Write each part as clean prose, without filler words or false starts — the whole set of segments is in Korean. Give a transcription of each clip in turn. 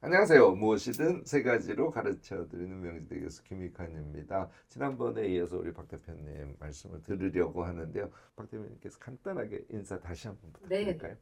안녕하세요. 무엇이든 세 가지로 가르쳐 드리는 명지대 교수 김익환입니다. 지난번에 이어서 우리 박 대표님 말씀을 들으려고 하는데요. 박 대표님께서 간단하게 인사 다시 한번 네. 부탁드릴까요?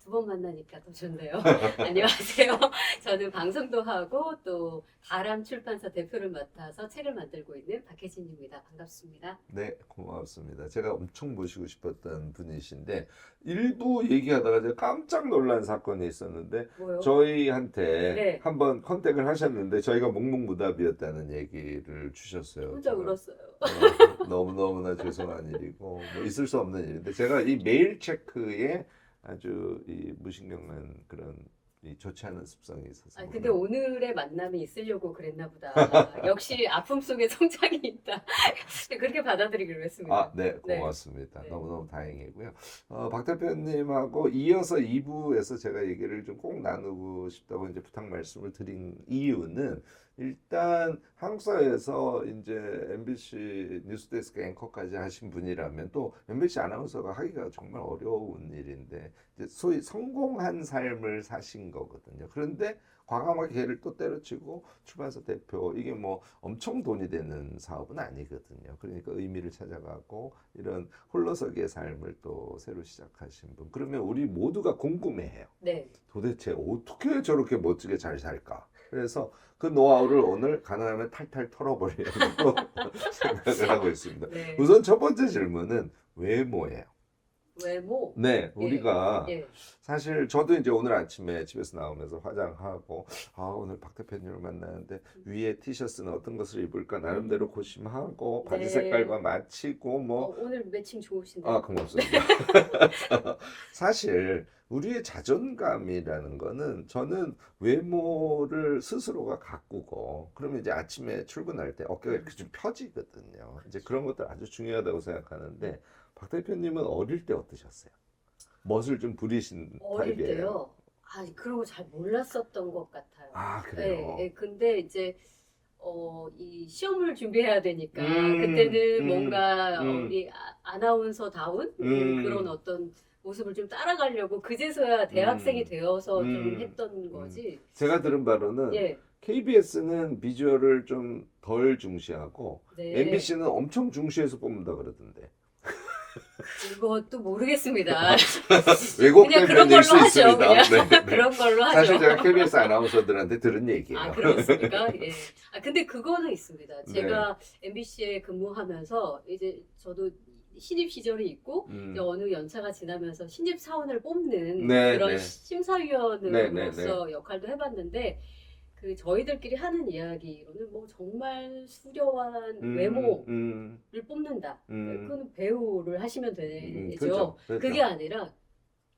두 번 만나니까 더 좋네요. 안녕하세요. 저는 방송도 하고 또 바람 출판사 대표를 맡아서 책을 만들고 있는 박혜진입니다. 반갑습니다. 네, 고맙습니다. 제가 엄청 모시고 싶었던 분이신데 일부 얘기하다가 제가 깜짝 놀란 사건이 있었는데 뭐요? 저희한테 네. 한번 컨택을 하셨는데 저희가 묵묵무답이었다는 얘기를 주셨어요. 혼자 제가 울었어요. 너무너무나 죄송한 일이고 뭐 있을 수 없는 일인데 제가 이 메일 체크에 아주 이 무신경한 그런 이 좋지 않은 습성이 있어서 근데 오늘의 만남이 있으려고 그랬나 보다. 역시 아픔 속에 성장이 있다. 그렇게 받아들이기로 했습니다. 네, 네. 고맙습니다. 네. 너무너무 다행이고요. 박 대표님하고 이어서 2부에서 제가 얘기를 좀 꼭 나누고 싶다고 이제 부탁 말씀을 드린 이유는 일단 한국 사회에서 이제 MBC 뉴스데스크 앵커까지 하신 분이라면 또 MBC 아나운서가 하기가 정말 어려운 일인데 이제 소위 성공한 삶을 사신 거거든요. 그런데 과감하게 걔를 또 때려치고 출판사 대표 이게 뭐 엄청 돈이 되는 사업은 아니거든요. 그러니까 의미를 찾아가고 이런 홀로서기의 삶을 또 새로 시작하신 분. 그러면 우리 모두가 궁금해해요. 네. 도대체 어떻게 저렇게 멋지게 잘 살까? 그래서 그 노하우를 오늘 가능하면 탈탈 털어버리려고 생각을 하고 있습니다. 네. 우선 첫 번째 질문은 외모예요. 외모. 네, 우리가 예. 사실 저도 이제 오늘 아침에 집에서 나오면서 화장하고 오늘 박 대표님을 만나는데 위에 티셔츠는 어떤 것을 입을까 나름대로 고심하고 바지 네. 색깔과 맞추고 뭐 오늘 매칭 좋으신데. 고맙습니다. 사실 우리의 자존감이라는 거는 저는 외모를 스스로가 가꾸고 그러면 이제 아침에 출근할 때 어깨가 이렇게 좀 펴지거든요. 이제 그런 것들 아주 중요하다고 생각하는데 박 대표님은 어릴 때 어떠셨어요? 멋을 좀 부리신 어릴 타입이에요? 때요. 그런 거 잘 몰랐었던 것 같아요. 그래요? 예. 근데 이제 이 시험을 준비해야 되니까 음, 그때는 뭔가 음, 이 아나운서다운 그런 어떤 모습을 좀 따라가려고 그제서야 대학생이 되어서 좀 했던 거지. 제가 들은 바로는 예. KBS는 비주얼을 좀 덜 중시하고 네. MBC는 엄청 중시해서 뽑는다 그러던데. 그것도 모르겠습니다. 왜곡된 그냥 그런 면일 걸로 수 하죠. 있습니다. 그냥 네, 네. 그런 걸로 하죠. 사실 제가 KBS 아나운서들한테 들은 얘기예요. 그렇습니까? 예. 근데 그거는 있습니다. 네. 제가 MBC에 근무하면서 이제 저도 신입 시절이 있고 이제 어느 연차가 지나면서 신입 사원을 뽑는 네, 그런 네. 심사위원으로서 역할도 해봤는데 그 저희들끼리 하는 이야기로는 뭐 정말 수려한 외모를 뽑는다. 그건 배우를 하시면 되죠. 그렇죠. 그게 아니라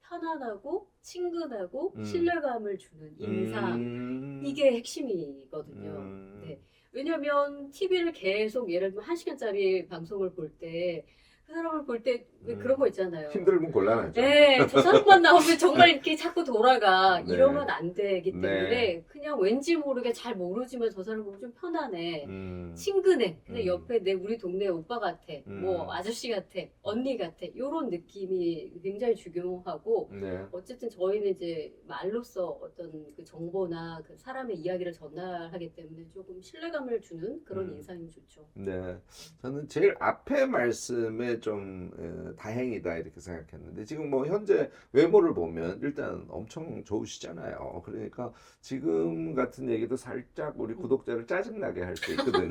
편안하고 친근하고 신뢰감을 주는 인상 이게 핵심이거든요. 네. 왜냐면 TV를 계속 예를 들면 1시간짜리 방송을 볼 때 그 사람을 볼 때 왜 그런 거 있잖아요. 힘들면 곤란하죠. 네, 저 사람만 나오면 정말 이렇게 자꾸 돌아가. 네. 이러면 안 되기 네. 때문에 그냥 왠지 모르게 잘 모르지만 저 사람 보면 좀 편안해. 친근해. 근데 옆에 우리 동네 오빠 같아. 뭐 아저씨 같아. 언니 같아. 이런 느낌이 굉장히 중요하고 네. 어쨌든 저희는 이제 말로써 어떤 그 정보나 그 사람의 이야기를 전달하기 때문에 조금 신뢰감을 주는 그런 인상이 좋죠. 네, 저는 제일 앞에 말씀에 좀 다행이다 이렇게 생각했는데 지금 뭐 현재 외모를 보면 일단 엄청 좋으시잖아요. 그러니까 지금 같은 얘기도 살짝 우리 구독자를 짜증나게 할 수 있거든요.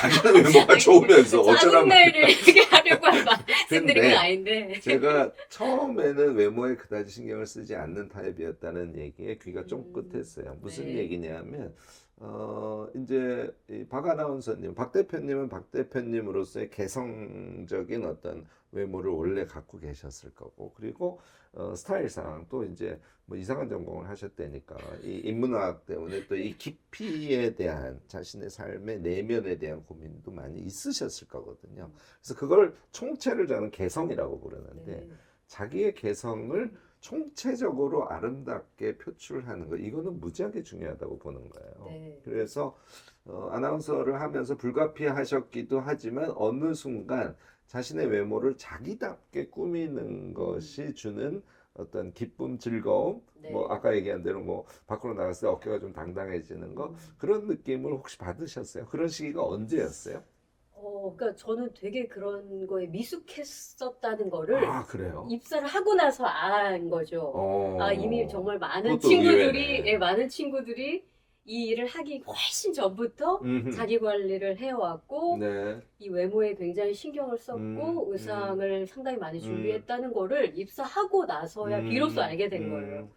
자기는 외모가 좋으면서 어쩌라면 짜증내를 이렇게 하려고 할 말씀드린 건 아닌데. 제가 처음에는 외모에 그다지 신경을 쓰지 않는 타입이었다는 얘기에 귀가 쫑긋했어요. 무슨 네. 얘기냐면 이제 박 아나운서님, 박 대표님은 박 대표님으로서의 개성적인 어떤 외모를 원래 갖고 계셨을 거고, 그리고 스타일상 또 이제 뭐 이상한 전공을 하셨다니까 이 인문학 때문에 또 이 깊이에 대한 자신의 삶의 내면에 대한 고민도 많이 있으셨을 거거든요. 그래서 그걸 총체를 저는 개성이라고 부르는데 네. 자기의 개성을 총체적으로 아름답게 표출하는 거 이거는 무지하게 중요하다고 보는 거예요. 네. 그래서 아나운서를 하면서 불가피하셨기도 하지만 어느 순간 자신의 외모를 자기답게 꾸미는 것이 주는 어떤 기쁨, 즐거움, 네. 뭐 아까 얘기한 대로 뭐 밖으로 나갔을 때 어깨가 좀 당당해지는 거 그런 느낌을 혹시 받으셨어요? 그런 시기가 언제였어요? 그러니까 저는 되게 그런 거에 미숙했었다는 거를 아, 그래요? 입사를 하고 나서 안 거죠. 아, 이미 정말 많은 그것도 친구들이, 의외네. 예, 많은 친구들이 이 일을 하기 훨씬 전부터 음흠. 자기 관리를 해왔고, 네. 이 외모에 굉장히 신경을 썼고, 의상을 상당히 많이 준비했다는 거를 입사하고 나서야 비로소 알게 된 거예요.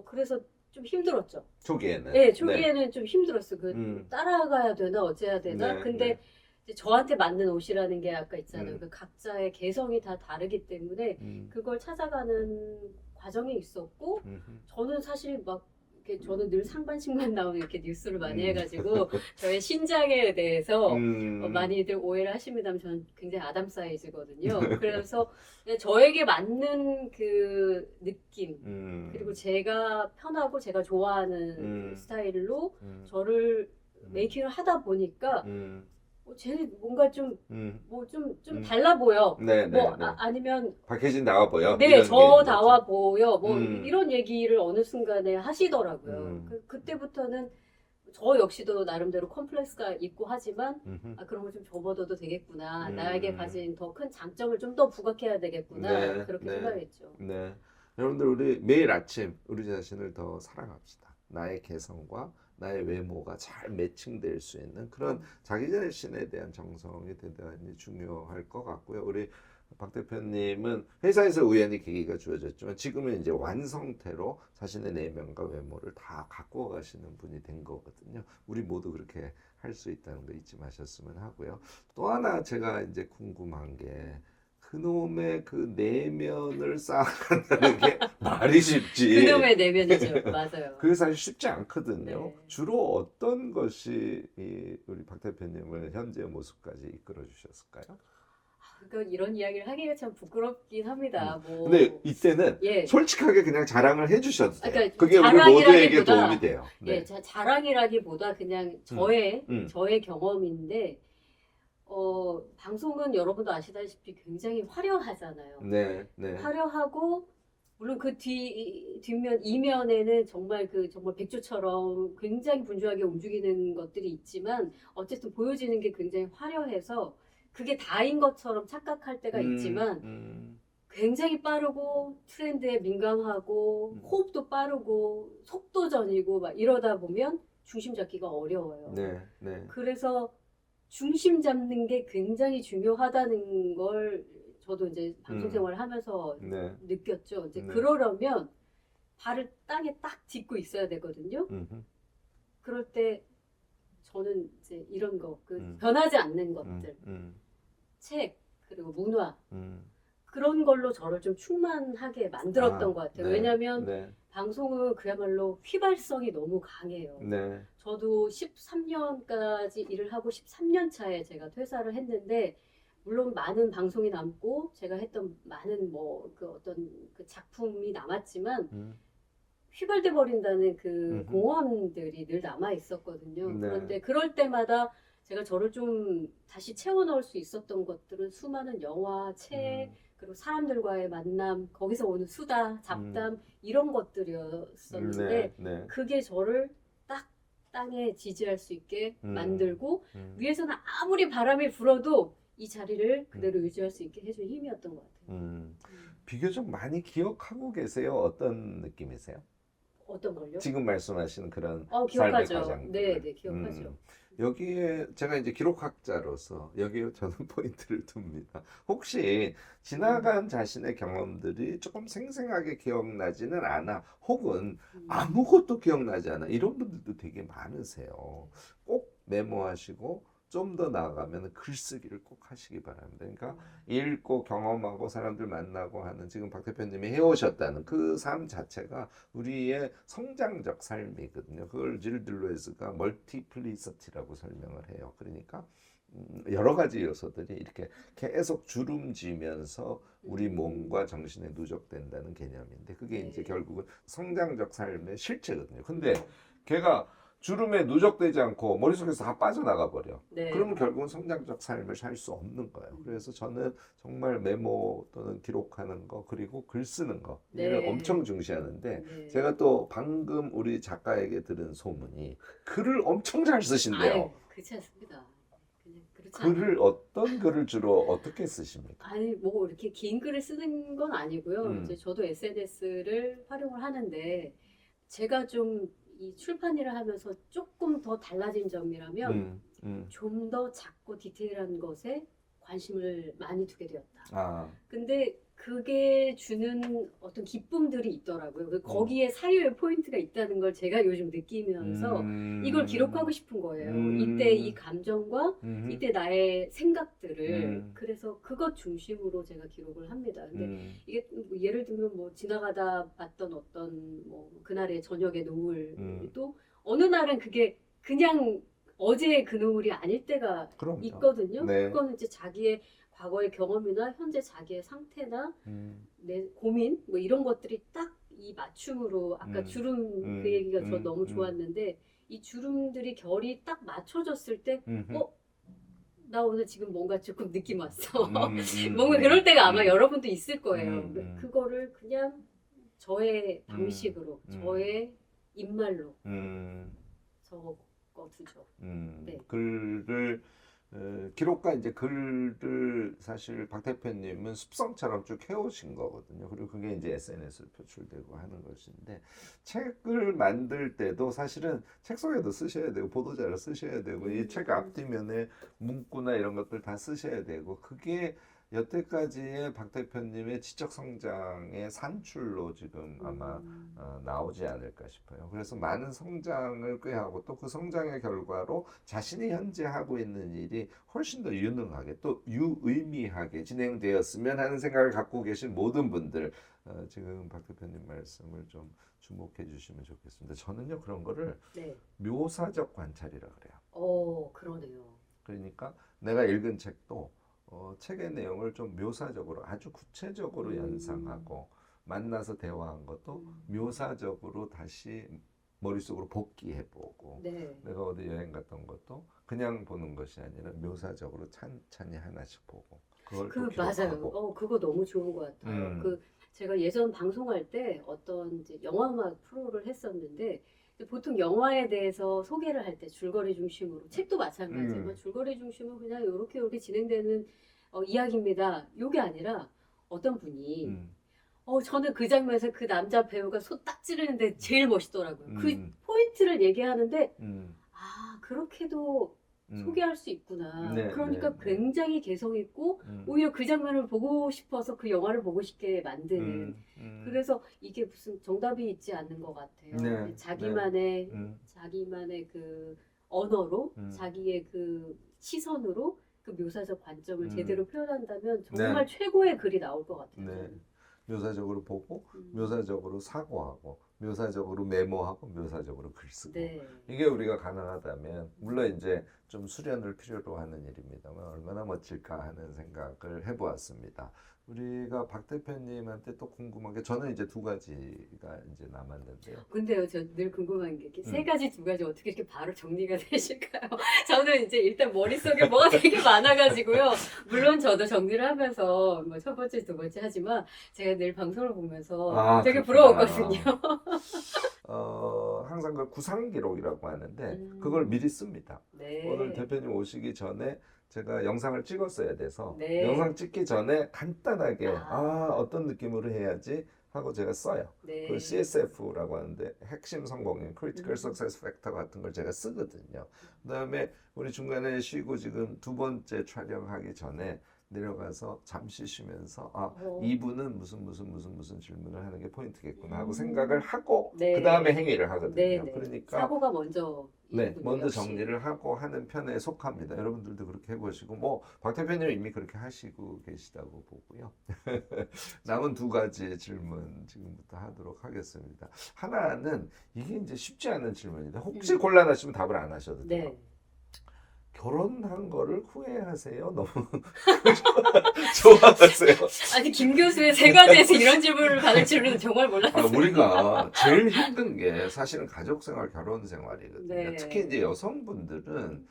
그래서 좀 힘들었죠. 초기에는. 네, 초기에는 좀 힘들었어. 음. 따라가야 되나, 어째야 되나. 네, 근데 네. 이제 저한테 맞는 옷이라는 게 아까 있잖아요. 음. 그 각자의 개성이 다 다르기 때문에 그걸 찾아가는 과정이 있었고, 저는 사실 막 이렇게 저는 늘 상반신만 나오는 이렇게 뉴스를 많이 해가지고 저의 신장에 대해서 많이들 오해를 하십니다만 저는 굉장히 아담 사이즈거든요. 그래서 그냥 저에게 맞는 그 느낌 그리고 제가 편하고 제가 좋아하는 스타일로 저를 메이킹을 하다 보니까 쟤는 뭔가 좀 뭐 좀 달라 보여. 네, 네, 뭐 네. 아니면 박혜진 나와 보여. 네, 이런 게 있는 저다워 보여. 뭐 음. 이런 얘기를 어느 순간에 하시더라고요. 그때부터는 저 역시도 나름대로 컴플렉스가 있고 하지만 거죠. 아, 그런 걸 좀 접어둬도 되겠구나. 음. 나에게 가진 더 큰 장점을 좀 더 부각해야 되겠구나. 네, 그렇게 네. 생각했죠. 네. 여러분들 우리 매일 아침 우리 자신을 더 사랑합시다. 나의 개성과 나의 외모가 잘 매칭될 수 있는 그런 자기 자신에 대한 정성이 대단히 중요할 것 같고요. 우리 박 대표님은 회사에서 우연히 계기가 주어졌지만 지금은 이제 완성태로 자신의 내면과 외모를 다 갖고 가시는 분이 된 거거든요. 우리 모두 그렇게 할 수 있다는 거 잊지 마셨으면 하고요. 또 하나 제가 이제 궁금한 게 그놈의 그 내면을 쌓아간다는 게 말이 쉽지. 그놈의 내면이죠. 맞아요. 그게 사실 쉽지 않거든요. 네. 주로 어떤 것이 우리 박 대표님을 현재 모습까지 이끌어 주셨을까요? 그러니까 이런 이야기를 하기가 참 부끄럽긴 합니다. 뭐 근데 이때는 예. 솔직하게 그냥 자랑을 해주셔도 돼요. 그러니까 그게 우리 모두에게 도움이 돼요. 네. 예, 자랑이라기보다 그냥 저의 경험인데, 방송은 여러분도 아시다시피 굉장히 화려하잖아요. 네, 네. 화려하고, 물론 그 뒷면, 이면에는 정말 정말 백조처럼 굉장히 분주하게 움직이는 것들이 있지만, 어쨌든 보여지는 게 굉장히 화려해서, 그게 다인 것처럼 착각할 때가 있지만, 굉장히 빠르고 트렌드에 민감하고 호흡도 빠르고 속도전이고 막 이러다 보면 중심 잡기가 어려워요. 네, 네. 그래서 중심 잡는 게 굉장히 중요하다는 걸 저도 이제 방송 생활을 하면서 네. 느꼈죠. 이제 네. 그러려면 발을 땅에 딱 딛고 있어야 되거든요. 그럴 때 저는 이제 이런 거, 변하지 않는 것들, 책, 그리고 문화, 그런 걸로 저를 좀 충만하게 만들었던 것 같아요. 네, 왜냐하면 네, 방송은 그야말로 휘발성이 너무 강해요. 네. 저도 13년까지 일을 하고 13년 차에 제가 퇴사를 했는데, 물론 많은 방송이 남고 제가 했던 많은 어떤 그 작품이 남았지만 휘발돼 버린다는 그 공허함들이 늘 남아 있었거든요. 네. 그런데 그럴 때마다 제가 저를 좀 다시 채워 넣을 수 있었던 것들은 수많은 영화, 책, 그리고 사람들과의 만남, 거기서 오는 수다, 잡담 이런 것들이었었는데 네, 네. 그게 저를 딱 땅에 지지할 수 있게 만들고 위에서는 아무리 바람이 불어도 이 자리를 그대로 유지할 수 있게 해준 힘이었던 것 같아요. 비교적 많이 기억하고 계세요? 어떤 느낌이세요? 어떤 걸요? 지금 말씀하시는 그런 삶의 기억하죠. 과정들. 네, 기억하죠. 여기에 제가 이제 기록학자로서 여기에 저는 포인트를 둡니다. 혹시 지나간 자신의 경험들이 조금 생생하게 기억나지는 않아, 혹은 아무것도 기억나지 않아, 이런 분들도 되게 많으세요. 꼭 메모하시고 좀 더 나아가면 글쓰기를 꼭 하시기 바랍니다. 그러니까 읽고 경험하고 사람들 만나고 하는 지금 박 대표님이 해오셨다는 그 삶 자체가 우리의 성장적 삶이거든요. 그걸 질 딜로에스가 멀티플리시티라고 설명을 해요. 그러니까 여러 가지 요소들이 이렇게 계속 주름지면서 우리 몸과 정신에 누적된다는 개념인데 그게 이제 결국은 성장적 삶의 실체거든요. 근데 걔가 주름에 누적되지 않고 머릿속에서 다 빠져나가 버려. 네. 그러면 결국은 성장적 삶을 살 수 없는 거예요. 그래서 저는 정말 메모 또는 기록하는 거 그리고 글 쓰는 거 이를 네. 엄청 중시하는데 네. 제가 또 방금 우리 작가에게 들은 소문이 글을 엄청 잘 쓰신대요. 아유, 그렇지 않습니다. 그냥 그렇지 않아요. 글을 어떤 글을 주로 어떻게 쓰십니까? 아니 뭐 이렇게 긴 글을 쓰는 건 아니고요. 이제 저도 SNS를 활용을 하는데 제가 좀 이 출판 일을 하면서 조금 더 달라진 점이라면 좀 더 작고 디테일한 것에 관심을 많이 두게 되었다. 아, 근데 그게 주는 어떤 기쁨들이 있더라고요. 거기에 사유의 포인트가 있다는 걸 제가 요즘 느끼면서 이걸 기록하고 싶은 거예요. 이때 이 감정과 이때 나의 생각들을 그래서 그것 중심으로 제가 기록을 합니다. 근데 이게 뭐 예를 들면 뭐 지나가다 봤던 어떤 뭐 그날의 저녁의 노을도 어느 날은 그게 그냥 어제의 그 노을이 아닐 때가 그럼요. 있거든요. 네. 그거는 이제 자기의 과거의 경험이나 현재 자기의 상태나 내 고민 뭐 이런 것들이 딱 이 맞춤으로 아까 주름 그 얘기가 저 너무 좋았는데 이 주름들이 결이 딱 맞춰졌을 때 나 오늘 지금 뭔가 조금 느낌 왔어. 뭔가 그럴 때가 아마 여러분도 있을 거예요. 그거를 그냥 저의 방식으로 저의 입말로 적어두죠. 네. 글을 기록과 이제 글을 사실 박 대표님은 습성처럼 쭉 해오신 거거든요. 그리고 그게 이제 SNS로 표출되고 하는 것인데 책을 만들 때도 사실은 책 속에도 쓰셔야 되고 보도자료 쓰셔야 되고 이 책 앞뒤면에 문구나 이런 것들 다 쓰셔야 되고 그게 여태까지의 박 대표님의 지적 성장의 산출로 지금 아마 나오지 않을까 싶어요. 그래서 많은 성장을 꾀하고 또 그 성장의 결과로 자신이 현재 하고 있는 일이 훨씬 더 유능하게 또 유의미하게 진행되었으면 하는 생각을 갖고 계신 모든 분들 지금 박 대표님 말씀을 좀 주목해 주시면 좋겠습니다. 저는요 그런 거를 네. 묘사적 관찰이라 그래요. 그러네요. 그러니까 내가 읽은 책도 책의 내용을 좀 묘사적으로 아주 구체적으로 연상하고 만나서 대화한 것도 묘사적으로 다시 머릿속으로 복기해보고 네. 내가 어디 여행 갔던 것도 그냥 보는 것이 아니라 묘사적으로 찬찬히 하나씩 보고 그걸 또 맞아요. 기록하고 그거 너무 좋은 것 같아요. 제가 예전 방송할 때 어떤 이제 영화음악 프로를 했었는데 보통 영화에 대해서 소개를 할 때 줄거리 중심으로 책도 마찬가지지만 줄거리 중심으로 그냥 이렇게 진행되는 이야기입니다. 이게 아니라 어떤 분이 저는 그 장면에서 그 남자 배우가 소 딱 찌르는데 제일 멋있더라고요. 그 포인트를 얘기하는데 그렇게도 소개할 수 있구나. 네, 그러니까 네, 네. 굉장히 개성 있고 오히려 그 장면을 보고 싶어서 그 영화를 보고 싶게 만드는. 그래서 이게 무슨 정답이 있지 않는 것 같아요. 네, 자기만의 그 언어로 자기의 그 시선으로 그 묘사적 관점을 제대로 표현한다면 정말 최고의 글이 나올 것 같아요. 네. 묘사적으로 보고 묘사적으로 사고하고 묘사적으로 메모하고 묘사적으로 글 쓰고 네. 이게 우리가 가능하다면 물론 이제 좀 수련을 필요로 하는 일입니다만 얼마나 멋질까 하는 생각을 해보았습니다. 우리가 박 대표님한테 또 궁금한 게 저는 이제 두 가지가 이제 남았는데요. 근데요, 저 늘 궁금한 게 세 가지, 두 가지 어떻게 이렇게 바로 정리가 되실까요? 저는 이제 일단 머릿속에 뭐가 되게 많아가지고요. 물론 저도 정리를 하면서 뭐 첫 번째, 두 번째 하지만 제가 늘 방송을 보면서 되게 부러웠거든요. 항상 그 구상 기록이라고 하는데 그걸 미리 씁니다. 네. 오늘 대표님 오시기 전에 제가 영상을 찍었어야 돼서 네. 영상 찍기 전에 간단하게 어떤 느낌으로 해야지 하고 제가 써요. 네. 그 CSF라고 하는데 핵심 성공인 Critical Success Factor 같은 걸 제가 쓰거든요. 그다음에 우리 중간에 쉬고 지금 두 번째 촬영하기 전에 내려가서 잠시 쉬면서 이분은 무슨 질문을 하는 게 포인트겠구나 하고 생각을 하고 네. 그 다음에 행위를 하거든요. 네, 네. 그러니까 사고가 먼저 먼저 역시. 정리를 하고 하는 편에 속합니다. 여러분들도 그렇게 해보시고 뭐 박 대표님 이미 그렇게 하시고 계시다고 보고요. 남은 두 가지 질문 지금부터 하도록 하겠습니다. 하나는 이게 이제 쉽지 않은 질문인데 혹시 곤란하시면 답을 안 하셔도 돼요. 네. 결혼한 거를 후회하세요? 너무 좋아하세요? 아니 김 교수의 세 가지에서 이런 질문을 받을 줄은 정말 몰랐어요. 우리가 제일 힘든 게 사실은 가족 생활, 결혼 생활이거든요. 네. 특히 이제 여성분들은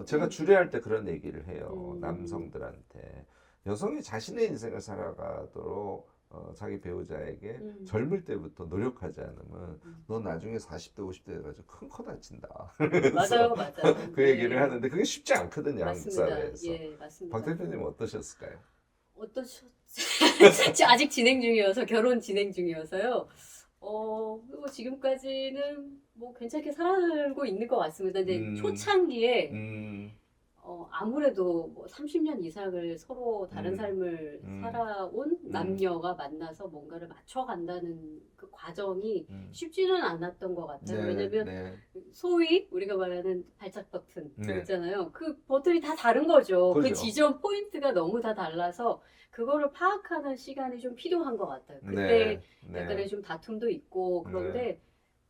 제가 주례할 때 그런 얘기를 해요. 음. 남성들한테. 여성이 자신의 인생을 살아가도록 자기 배우자에게 젊을 때부터 노력하지 않으면 너 나중에 40대, 50대 돼가지고 큰 코 다친다. 맞아요, 맞아요. 그 얘기를 하는데 그게 쉽지 않거든요, 한국 맞습니다. 사회에서. 예, 맞습니다. 박 대표님 어떠셨을까요? 어떠셨지? 아직 진행 중이어서 결혼 진행 중이어서요. 그리고 지금까지는 뭐 괜찮게 살아가고 있는 것 같습니다. 근데 초창기에 아무래도 뭐 30년 이상을 서로 다른 삶을 살아온 남녀가 만나서 뭔가를 맞춰간다는 그 과정이 쉽지는 않았던 것 같아요. 왜냐면 소위 우리가 말하는 발작 버튼 있잖아요. 그 버튼이 다 다른 거죠. 그 그죠. 지점 포인트가 너무 다 달라서 그거를 파악하는 시간이 좀 필요한 것 같아요. 그때 약간의 좀 다툼도 있고 그런데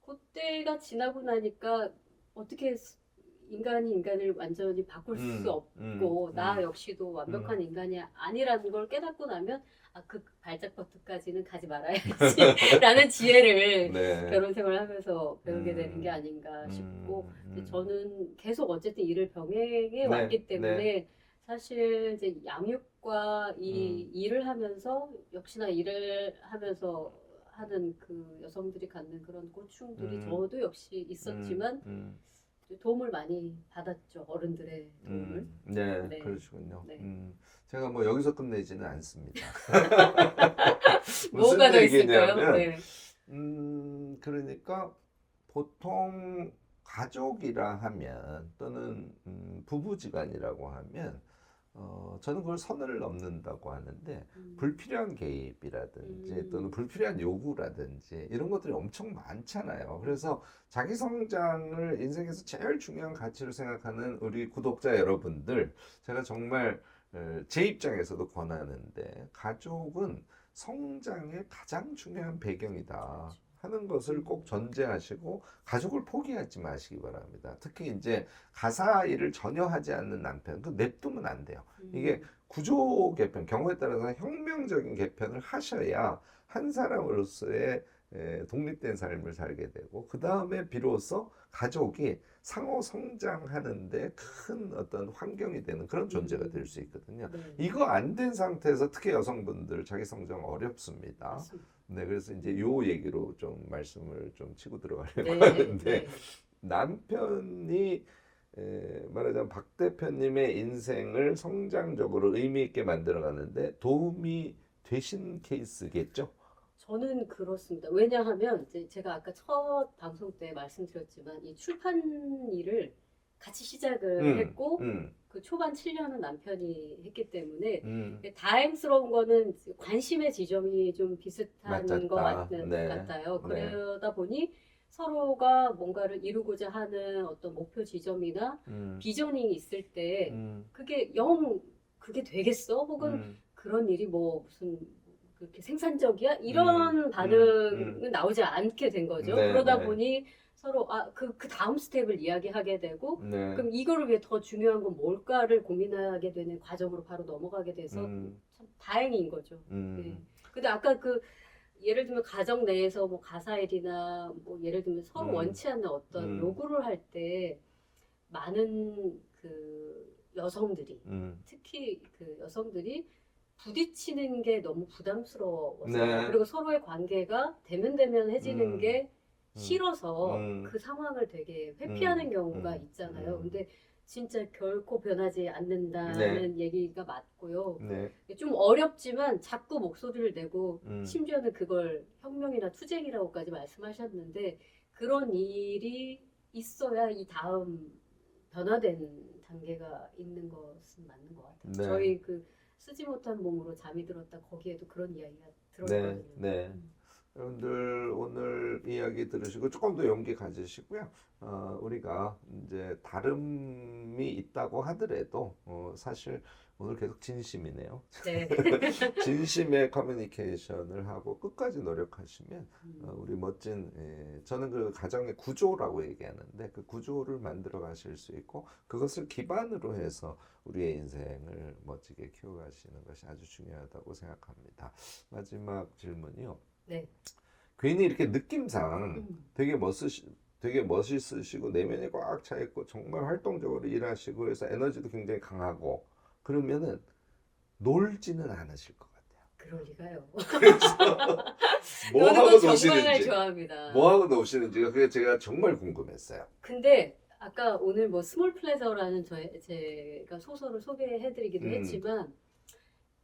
그때가 지나고 나니까 어떻게 인간이 인간을 완전히 바꿀 수 없고 나 역시도 완벽한 인간이 아니라는 걸 깨닫고 나면 그 발작 버튼까지는 가지 말아야지라는 지혜를 결혼 생활을 하면서 배우게 되는 게 아닌가 싶고 저는 계속 어쨌든 일을 병행해 왔기 때문에 사실 이제 양육과 이 일을 하면서 역시나 일을 하면서 하는 그 여성들이 갖는 그런 고충들이 저도 역시 있었지만 도움을 많이 받았죠. 어른들의 도움을. 네, 그러시군요. 네. 제가 뭐 여기서 끝내지는 않습니다. 뭐가 더 얘기냐면, 있을까요? 네. 그러니까 보통 가족이라 하면 또는 부부지간이라고 하면 저는 그걸 선을 넘는다고 하는데 불필요한 개입이라든지 또는 불필요한 요구라든지 이런 것들이 엄청 많잖아요. 그래서 자기 성장을 인생에서 제일 중요한 가치로 생각하는 우리 구독자 여러분들, 제가 정말 제 입장에서도 권하는데 가족은 성장의 가장 중요한 배경이다 하는 것을 꼭 전제하시고 가족을 포기하지 마시기 바랍니다. 특히 이제 가사 일을 전혀 하지 않는 남편, 그 냅두면 안 돼요. 이게 구조 개편, 경우에 따라서 혁명적인 개편을 하셔야 한 사람으로서의 독립된 삶을 살게 되고 그 다음에 비로소 가족이 상호 성장하는데 큰 어떤 환경이 되는 그런 존재가 될 수 있거든요. 이거 안 된 상태에서 특히 여성분들 자기 성장 어렵습니다. 네, 그래서 이제 요 얘기로 좀 말씀을 좀 치고 들어가려고 하는데 남편이 말하자면 박 대표님의 인생을 성장적으로 의미 있게 만들어가는데 도움이 되신 케이스겠죠? 저는 그렇습니다. 왜냐하면 이제 제가 아까 첫 방송 때 말씀드렸지만 이 출판 일을 같이 시작을 했고 그 초반 7년은 남편이 했기 때문에 다행스러운 거는 관심의 지점이 좀 비슷한 것 같아요. 그러다 보니 서로가 뭔가를 이루고자 하는 어떤 목표 지점이나 비전이 있을 때 그게 되겠어? 혹은 그런 일이 뭐 무슨 그렇게 생산적이야? 이런 반응은 나오지 않게 된 거죠. 그러다 보니 서로 그 다음 스텝을 이야기하게 되고 그럼 이거를 위해 더 중요한 건 뭘까를 고민하게 되는 과정으로 바로 넘어가게 돼서 참 다행인 거죠. 근데 아까 예를 들면 가정 내에서 뭐 가사일이나 뭐 예를 들면 서로 원치 않는 어떤 요구를 할 때 많은 그 여성들이 특히 그 여성들이 부딪히는 게 너무 부담스러워서 그리고 서로의 관계가 대면대면해지는 게 싫어서 그 상황을 되게 회피하는 경우가 있잖아요. 근데 진짜 결코 변하지 않는다는 얘기가 맞고요. 좀 어렵지만 자꾸 목소리를 내고 심지어는 그걸 혁명이나 투쟁이라고까지 말씀하셨는데 그런 일이 있어야 이 다음 변화된 단계가 있는 것은 맞는 것 같아요. 저희 쓰지 못한 몸으로 잠이 들었다 거기에도 그런 이야기가 들어있거든요. 여러분들 오늘 이야기 들으시고 조금 더 용기 가지시고요. 우리가 이제 다름이 있다고 하더라도 사실 오늘 계속 진심이네요. 네. 진심의 커뮤니케이션을 하고 끝까지 노력하시면 음. 우리 멋진 저는 그 가정의 구조라고 얘기하는데 그 구조를 만들어 가실 수 있고 그것을 기반으로 해서 우리의 인생을 멋지게 키워가시는 것이 아주 중요하다고 생각합니다. 마지막 질문이요. 네. 괜히 이렇게 느낌상 음. 되게 멋있으시고 내면이 꽉 차 있고 정말 활동적으로 일하시고 그래서 에너지도 굉장히 강하고 그러면은 놀지는 않으실 것 같아요. 그럴 리가요. 그래서 뭐 노는 하고 거 정말 노시는지 좋아합니다. 뭐 하고 노시는지가 그게 제가 정말 궁금했어요. 근데 아까 오늘 뭐 스몰 플레저라는 제가 소설을 소개해드리기도 음. 했지만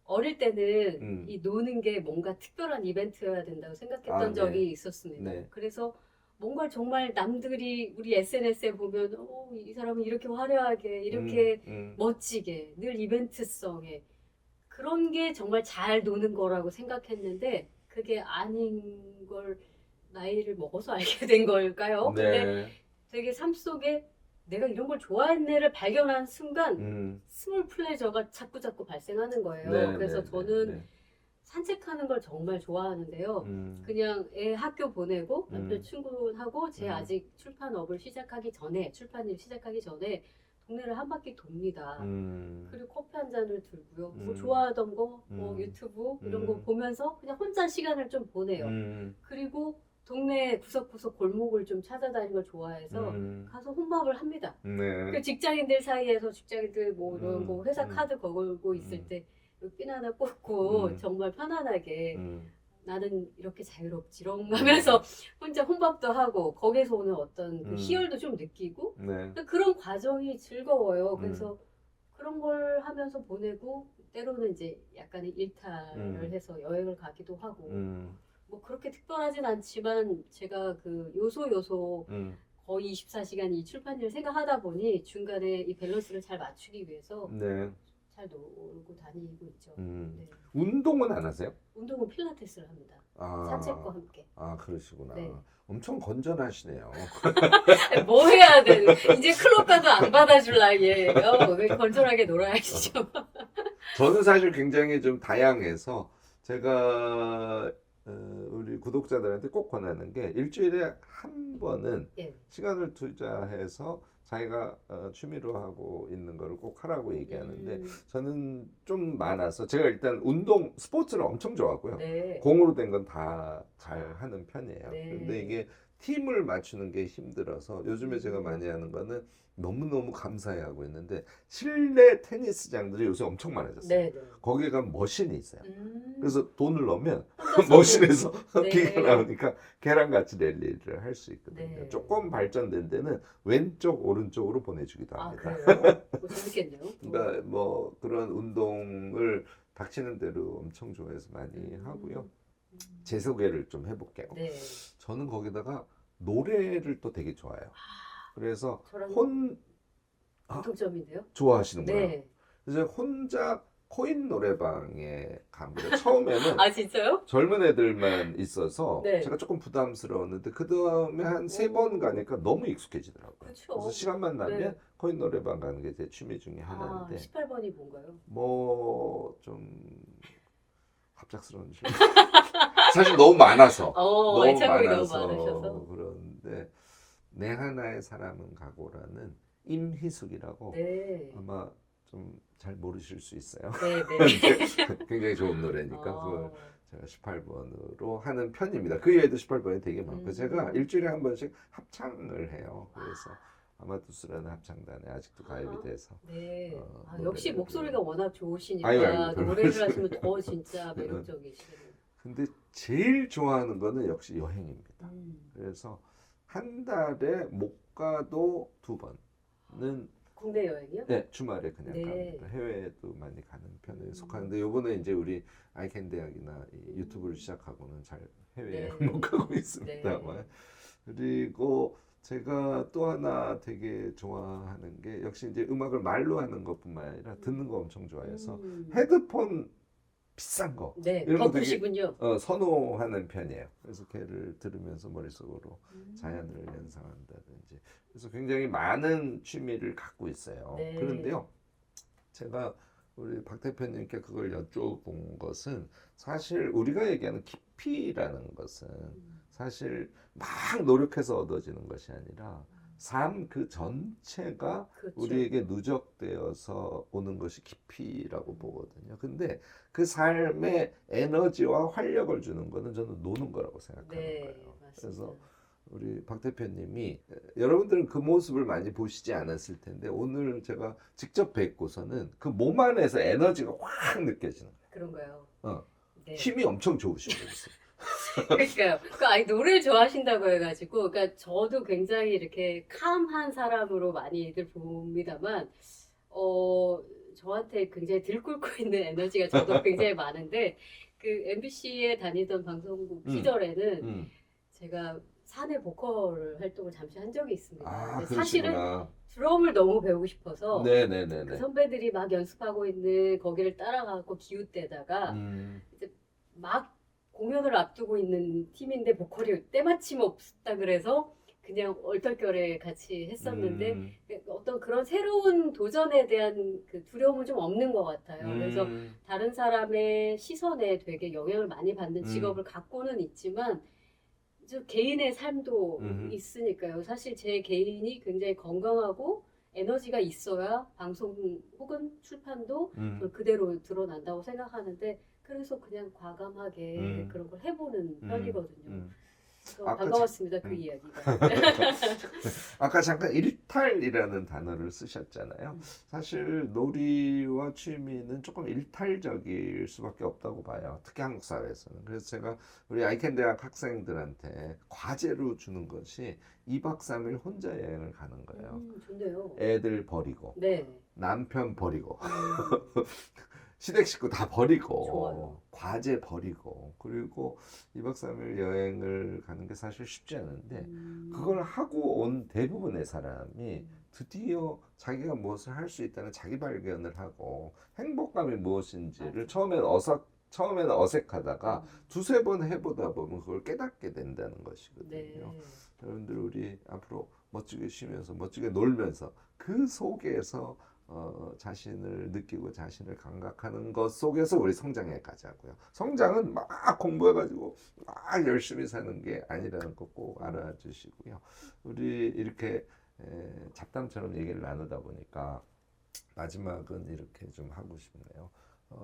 어릴 때는 음. 이 노는 게 뭔가 특별한 이벤트여야 된다고 생각했던 아, 네. 적이 있었습니다. 네. 그래서 뭔가 정말 남들이 우리 SNS에 보면 이 사람은 이렇게 화려하게 이렇게 멋지게 늘 이벤트성에 그런 게 정말 잘 노는 거라고 생각했는데 그게 아닌 걸 나이를 먹어서 알게 된 걸까요? 근데 네. 되게 삶 속에 내가 이런 걸 좋아했네를 발견한 순간 스몰 플레저가 자꾸 발생하는 거예요. 네, 그래서 네, 저는 네, 산책하는 걸 정말 좋아하는데요. 그냥 애 학교 보내고 남편 출근하고 제 아직 출판업을 시작하기 전에 출판일 시작하기 전에 동네를 한 바퀴 돕니다. 그리고 커피 한 잔을 들고요. 뭐 좋아하던 거, 뭐 유튜브 이런 거 보면서 그냥 혼자 시간을 좀 보내요. 그리고 동네 구석구석 골목을 좀 찾아다니는 걸 좋아해서 가서 혼밥을 합니다. 네. 그 직장인들 사이에서 직장인들 뭐 이런 거 회사 카드 걸고 있을 때 핀 하나 꽂고 정말 편안하게 나는 이렇게 자유롭지롱 하면서 혼자 혼밥도 하고 거기서 오는 어떤 그 희열도 좀 느끼고 네. 그런 과정이 즐거워요. 그래서 그런 걸 하면서 보내고 때로는 이제 약간의 일탈을 해서 여행을 가기도 하고 뭐 그렇게 특별하진 않지만 제가 그 요소 거의 24시간 이 출판일 생각하다 보니 중간에 이 밸런스를 잘 맞추기 위해서 네. 잘 놀고 다니고 있죠. 네. 운동은 안 하세요? 운동은 필라테스를 합니다. 아, 산책과 함께. 아, 그러시구나. 네. 엄청 건전하시네요. 뭐 해야 돼? 이제 클럽 가도 안 받아줄 나이에요. 왜 건전하게 놀아야죠. 저는 사실 굉장히 좀 다양해서 제가 우리 구독자들한테 꼭 권하는 게 일주일에 한 번은 예. 시간을 투자해서 자기가 취미로 하고 있는 거를 꼭 하라고 얘기하는데 저는 좀 많아서 제가 일단 운동 스포츠를 엄청 좋아하고요. 네. 공으로 된 건 다 잘 하는 편이에요. 네. 근데 이게 팀을 맞추는 게 힘들어서 요즘에 제가 많이 하는 거는 너무너무 감사해 하고 있는데 실내 테니스장들이 요새 엄청 많아졌어요. 네. 네. 거기에 가면 머신이 있어요. 음. 그래서 돈을 넣으면 혼자서도- 머신에서 네. 기가 나오니까 계란같이 랠리를 할 수 있거든요. 네. 조금 발전된 데는 왼쪽 오른쪽으로 보내주기도 아 합니다. 그래요? 뭐 재밌겠네요. 그러니까 뭐 그런 운동을 닥치는 대로 엄청 좋아해서 많이 하고요. 제 소개를 좀 해볼게요. 네. 저는 거기다가 노래를 또 되게 좋아해요. 그래서 저랑 공통점인데요. 좋아하시는구나. 네. 그래서 혼자 코인 노래방에 갑니다. 처음에는 아 진짜요? 젊은 애들만 있어서 네. 제가 조금 부담스러웠는데 그 다음에 한 3번 가니까 너무 익숙해지더라고요. 그쵸. 그래서 시간만 나면 네. 코인 노래방 가는 게 제 취미 중에 하나인데 18번이 뭔가요? 뭐 좀 갑작스러운 질문. 사실 너무 많아서 애창곡이 너무 많으셔서. 그런데 내 하나의 사람은 각오라는 임희숙이라고 네. 아마 좀 잘 모르실 수 있어요. 네. 네. 굉장히 좋은 노래니까 그걸 제가 18번으로 하는 편입니다. 그 외에도 18번이 되게 많고 제가 일주일에 한 번씩 합창을 해요. 그래서 아마투스라는 합창단에 아직도 가입이 돼서 네. 노래를 역시 목소리가 워낙 좋으시니까 아유, 별 노래를 하시면 더 진짜 매력적이시네요. 근데 제일 좋아하는 거는 역시 여행입니다. 그래서 한 달에 못 가도 2번은 국내 여행이요? 네, 주말에 그냥 네. 갑니다. 해외에도 많이 가는 편에 속하는데 요번에 이제 우리 아이캔 대학이나 이 유튜브를 시작하고는 잘 해외에 네. 못 가고 있습니다만 그리고 제가 또 하나 되게 좋아하는 게 역시 이제 음악을 말로 하는 것뿐만 아니라 듣는 거 엄청 좋아해서 헤드폰 비싼 거 네, 이런 거 되게 덕후시군요. 선호하는 편이에요. 그래서 걔를 들으면서 머릿속으로 자연을 연상한다든지 그래서 굉장히 많은 취미를 갖고 있어요. 네. 그런데요, 제가 우리 박 대표님께 그걸 여쭤본 것은 사실 우리가 얘기하는 깊이라는 것은 사실 막 노력해서 얻어지는 것이 아니라 삶 그 전체가 그렇죠. 우리에게 누적되어서 오는 것이 깊이라고 보거든요. 근데 그 삶에 에너지와 활력을 주는 거는 저는 노는 거라고 생각하는 네, 거예요. 맞습니다. 그래서 우리 박 대표님이 여러분들은 그 모습을 많이 보시지 않았을 텐데 오늘 제가 직접 뵙고서는 그 몸 안에서 에너지가 확 느껴지는 그런가요? 거예요. 네. 힘이 엄청 좋으신 분이세요. 그러니까요. 아니, 노래를 좋아하신다고 해가지고, 그러니까 저도 굉장히 이렇게 캄한 사람으로 많이들 봅니다만, 저한테 굉장히 들끓고 있는 에너지가 저도 굉장히 많은데, 그 MBC에 다니던 방송국 시절에는 음. 제가 사내 보컬 활동을 잠시 한 적이 있습니다. 아, 근데 사실은 그러시구나. 드럼을 너무 배우고 싶어서 그 네네네네. 선배들이 막 연습하고 있는 거기를 따라가고 기웃대다가 이제 막 공연을 앞두고 있는 팀인데 보컬이 때마침 없다 그래서 그냥 얼떨결에 같이 했었는데 어떤 그런 새로운 도전에 대한 그 두려움은 좀 없는 것 같아요. 그래서 다른 사람의 시선에 되게 영향을 많이 받는 직업을 갖고는 있지만 저 개인의 삶도 있으니까요. 사실 제 개인이 굉장히 건강하고 에너지가 있어야 방송 혹은 출판도 그대로 드러난다고 생각하는데 그래서 그냥 과감하게 그런 걸 해보는 편이거든요. 그래서 아까 반가웠습니다. 그 이야기가. 아까 잠깐 일탈이라는 단어를 쓰셨잖아요. 사실 놀이와 취미는 조금 일탈적일 수밖에 없다고 봐요. 특히 한국 사회에서는. 그래서 제가 우리 아이캔 대학 학생들한테 과제로 주는 것이 2박 3일 혼자 여행을 가는 거예요. 좋네요. 애들 버리고 네. 남편 버리고 시댁 식구 다 버리고 좋아요. 과제 버리고 그리고 2박 3일 여행을 가는 게 사실 쉽지 않은데 그걸 하고 온 대부분의 사람이 드디어 자기가 무엇을 할 수 있다는 자기 발견을 하고 행복감이 무엇인지를 처음에는 어색하다가 두세 번 해보다 보면 그걸 깨닫게 된다는 것이거든요. 네. 여러분들 우리 앞으로 멋지게 쉬면서 멋지게 놀면서 그 속에서 자신을 느끼고 자신을 감각하는 것 속에서 우리 성장해 가자고요. 성장은 막 공부해가지고 막 열심히 사는 게 아니라는 거 꼭 알아주시고요. 우리 이렇게 잡담처럼 얘기를 나누다 보니까 마지막은 이렇게 좀 하고 싶네요.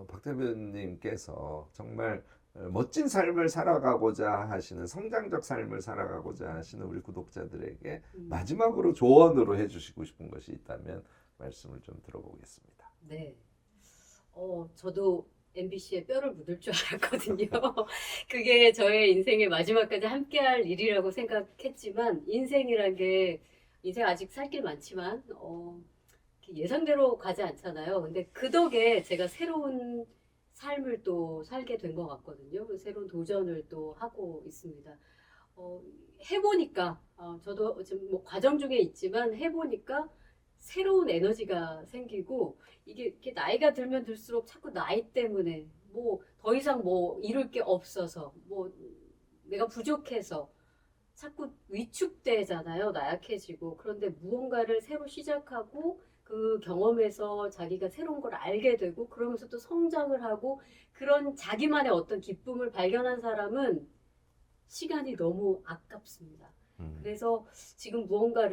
박 대표님께서 정말 멋진 삶을 살아가고자 하시는 성장적 삶을 살아가고자 하시는 우리 구독자들에게 마지막으로 조언으로 해주시고 싶은 것이 있다면 말씀을 좀 들어보겠습니다. 네. 저도 MBC에 뼈를 묻을 줄 알았거든요. 그게 저의 인생의 마지막까지 함께할 일이라고 생각했지만 인생이란 게 인생 아직 살 길 많지만 예상대로 가지 않잖아요. 근데 그 덕에 제가 새로운 삶을 또 살게 된 것 같거든요. 새로운 도전을 또 하고 있습니다. 해보니까 저도 지금 뭐 과정 중에 있지만 해보니까 새로운 에너지가 생기고 이게 이렇게 나이가 들면 들수록 자꾸 나이 때문에 뭐 더 이상 뭐 이룰 게 없어서 뭐 내가 부족해서 자꾸 위축되잖아요. 나약해지고. 그런데 무언가를 새로 시작하고 그 경험에서 자기가 새로운 걸 알게 되고 그러면서 또 성장을 하고 그런 자기만의 어떤 기쁨을 발견한 사람은 시간이 너무 아깝습니다. 그래서 지금 뭔가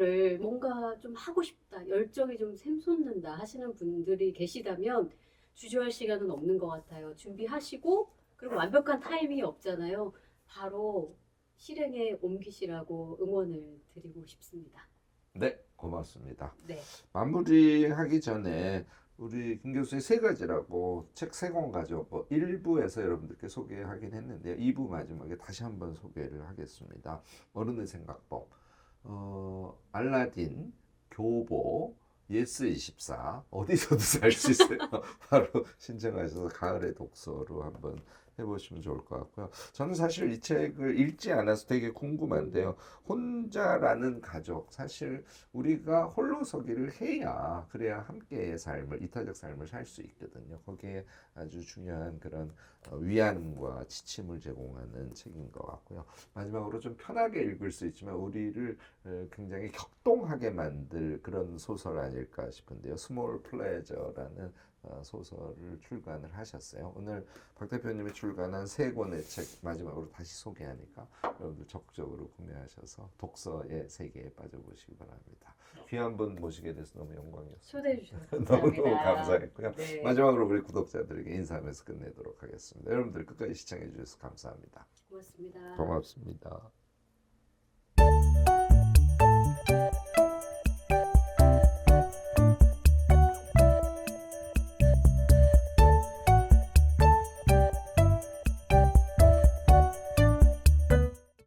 좀 하고 싶다, 열정이 좀 샘솟는다 하시는 분들이 계시다면 주저할 시간은 없는 것 같아요. 준비하시고 그리고 완벽한 타이밍이 없잖아요. 바로 실행에 옮기시라고 응원을 드리고 싶습니다. 네, 고맙습니다. 네. 마무리하기 전에 우리 김 교수의 세 가지라고 책 세 권 가지고 1부에서 여러분들께 소개하긴 했는데요. 2부 마지막에 다시 한번 소개를 하겠습니다. 어른의 생각법, 알라딘, 교보, 예스24 어디서도 살 수 있어요. 바로 신청하셔서 가을의 독서로 한번 해보시면 좋을 것 같고요. 저는 사실 이 책을 읽지 않아서 되게 궁금한데요. 혼자라는 가족, 사실 우리가 홀로서기를 해야 그래야 함께의 삶을, 이타적 삶을 살 수 있거든요. 거기에 아주 중요한 그런 위안과 지침을 제공하는 책인 것 같고요. 마지막으로 좀 편하게 읽을 수 있지만 우리를 굉장히 격동하게 만들 그런 소설 아닐까 싶은데요. 스몰 플레저라는 소설을 출간을 하셨어요. 오늘 박 대표님이 출간한 3권의 책 마지막으로 다시 소개하니까 여러분들 적극적으로 구매하셔서 독서의 세계에 빠져보시기 바랍니다. 귀한 분 모시게 돼서 너무 영광이었습니다. 초대해 주셔서 너무너무 감사합니다. 감사했고요. 네. 마지막으로 우리 구독자들에게 인사하면서 끝내도록 하겠습니다. 여러분들 끝까지 시청해 주셔서 감사합니다. 고맙습니다. 고맙습니다.